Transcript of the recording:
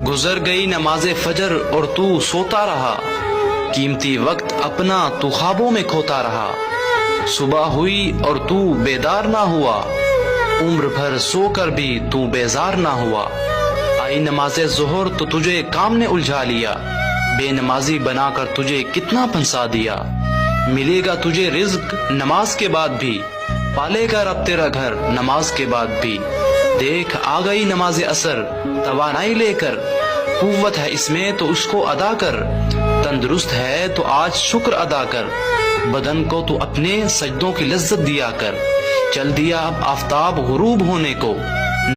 गुजर गई नमाज़े फजर और तू सोता रहा, कीमती वक्त अपना तू ख्वाबों में खोता रहा। सुबह हुई और तू बेदार ना हुआ, उम्र भर सोकर भी तू बेजार ना हुआ। आई नमाज़े ज़ोहर तो तुझे काम ने उलझा लिया, बेनमाजी बनाकर तुझे कितना फंसा दिया। मिलेगा तुझे रिज़्क नमाज के बाद भी, पालेगा रब तेरा घर नमाज के बाद भी। देख आ गई नमाज असर तवानाई लेकर, कुव्वत है इसमें तो उसको अदा कर। तंदुरुस्त है तो आज शुक्र अदा कर, बदन को तू अपने सजदों की लज्जत दिया कर। चल दिया अब आफताब गुरूब होने को,